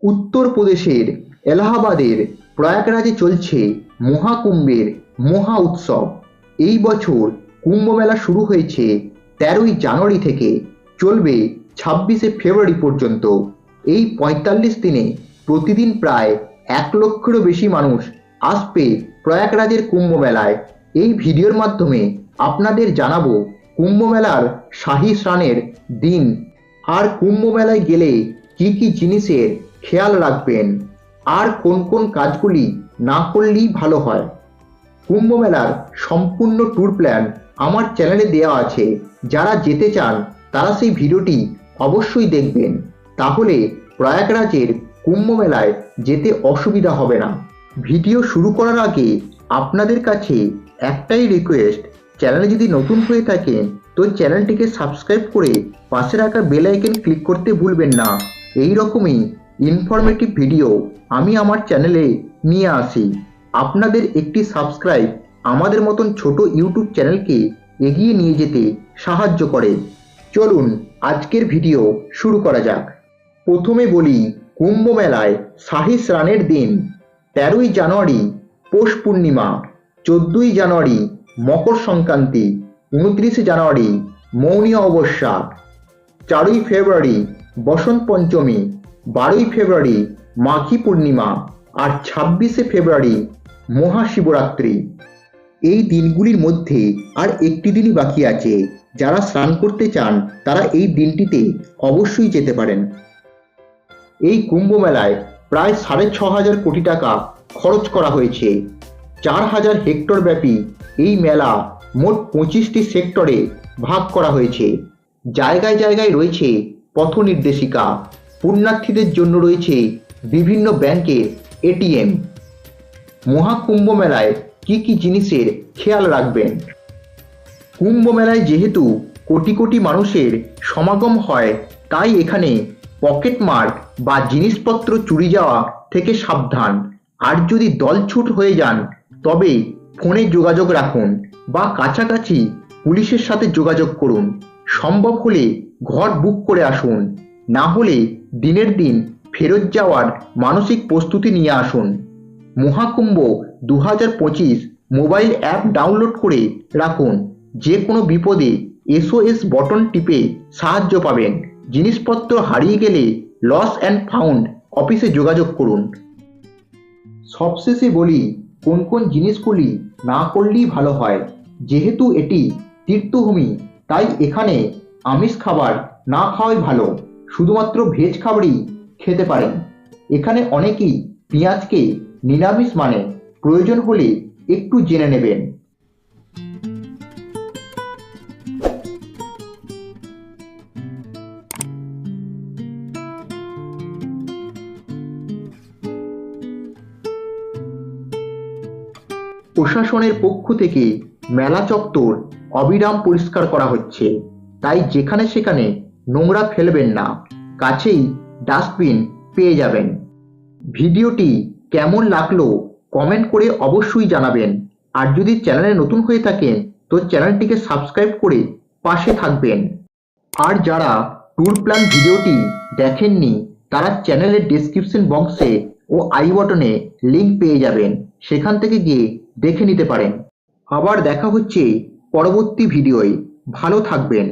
উত্তরপ্রদেশের এলাহাবাদের প্রয়াগরাজে চলছে মহাকুম্ভের মহা উৎসব। এই বছর কুম্ভমেলা শুরু হয়েছে ১৩ই জানুয়ারি থেকে, চলবে ২৬শে ফেব্রুয়ারি পর্যন্ত। এই ৪৫ দিনে প্রতিদিন প্রায় ১ লক্ষেরও বেশি মানুষ আসবে প্রয়াগরাজের কুম্ভমেলায়। এই ভিডিওর মাধ্যমে আপনাদের জানাবো কুম্ভমেলার শাহী স্নানের দিন আর কুম্ভমেলায় গেলে কি কি জিনিসের খেয়াল রাখবেন আর কোন কোন কাজগুলি না করলেই ভালো হয়। কুম্ভমেলার সম্পূর্ণ ট্যুর প্ল্যান আমার চ্যানেলে দেওয়া আছে, যারা যেতে চান তারা সেই ভিডিওটি অবশ্যই দেখবেন, তাহলে প্রয়াগরাজের কুম্ভমেলায় যেতে অসুবিধা হবে না। ভিডিও শুরু করার আগে আপনাদের কাছে একটাই রিকোয়েস্ট, চ্যানেলে যদি নতুন হয়ে থাকেন তো চ্যানেলটিকে সাবস্ক্রাইব করে পাশে রাখা বেল আইকন ক্লিক করতে ভুলবেন না। এই রকমই ইনফরমেটিভ ভিডিও আমি আমার চ্যানেলে নিয়ে আসি। আপনাদের একটি সাবস্ক্রাইব আমাদের মতন ছোট ইউটিউব চ্যানেলকে এগিয়ে নিয়ে যেতে সাহায্য করে। চলুন আজকের ভিডিও শুরু করা যাক। প্রথমে বলি কুম্ভমেলায় শাহী স্নানের দিন। ১৩ই জানুয়ারি পৌষ পূর্ণিমা, ১৪ই জানুয়ারি মকর সংক্রান্তি, ২৯শে জানুয়ারি মৌনী অমাবস্যা, ৪ই ফেব্রুয়ারি বসন্ত পঞ্চমী, ১২ই ফেব্রুয়ারি মাঘী পূর্ণিমা আর ২৬শে ফেব্রুয়ারি মহাশিবরাত্রি। এই দিনগুলির মধ্যে আর একটি দিনই বাকি আছে। যারা স্নান করতে চান তারা এই দিনটিতে অবশ্যই যেতে পারেন। এই কুম্ভমেলায় প্রায় ৬৫০০ কোটি টাকা খরচ করা হয়েছে। ৪,০০০ হেক্টর ব্যাপী এই মেলা মোট ২৫টি সেক্টরে ভাগ করা হয়েছে। জায়গায় জায়গায় রয়েছে পথ নির্দেশিকা, পুণ্যার্থীদের জন্য রয়েছে বিভিন্ন ব্যাংকের এটিএম। মহাকুম্ভ মেলায় কি কি জিনিসের খেয়াল রাখবেন? কুম্ভমেলায় যেহেতু কোটি কোটি মানুষের সমাগম হয়, তাই এখানে পকেটমার বা জিনিসপত্র চুরি যাওয়া থেকে সাবধান। আর যদি দলছুট হয়ে যান তবে ফোনে যোগাযোগ রাখুন বা কাছাকাছি পুলিশের সাথে যোগাযোগ করুন। সম্ভব হলে ঘর বুক করে আসুন, না হলে দিনের দিন ফেরত যাওয়ার মানসিক প্রস্তুতি নিয়ে আসুন। মহাকুম্ভ ২০২৫ মোবাইল অ্যাপ ডাউনলোড করে রাখুন। যে কোনো বিপদে SOS বটন টিপে সাহায্য পাবেন। জিনিসপত্র হারিয়ে গেলে লস অ্যান্ড ফাউন্ড অফিসে যোগাযোগ করুন। সবশেষে বলি কোন কোন জিনিসগুলি না করলেই ভালো হয়। যেহেতু এটি তীর্থভূমি, তাই এখানে আমিষ খাবার না খাওয়াই ভালো, শুধুমাত্র ভেজ খাবারই খেতে পারেন। এখানে অনেকেই পেঁয়াজকে নিরামিষ মানে, প্রয়োজন হলে একটু জেনে নেবেন। প্রশাসনের পক্ষ থেকে মেলা চত্বর অবিরাম পরিষ্কার করা হচ্ছে, তাই যেখানে সেখানে নোংরা ফেলবেন না। কাছেই ডাস্টবিন পেয়ে যাবেন। ভিডিওটি কেমন লাগলো কমেন্ট করে অবশ্যই জানাবেন। আর যদি চ্যানেলে নতুন হয়ে থাকেন তো চ্যানেলটিকে সাবস্ক্রাইব করে পাশে থাকবেন। আর যারা ট্যুর প্ল্যান ভিডিওটি দেখেননি তারা চ্যানেলের ডেসক্রিপশন বক্সে ও আই বাটনে লিঙ্ক পেয়ে যাবেন, সেখান থেকে গিয়ে দেখে নিতে পারেন। আবার দেখা হচ্ছে পরবর্তী ভিডিওয়। ভালো থাকবেন।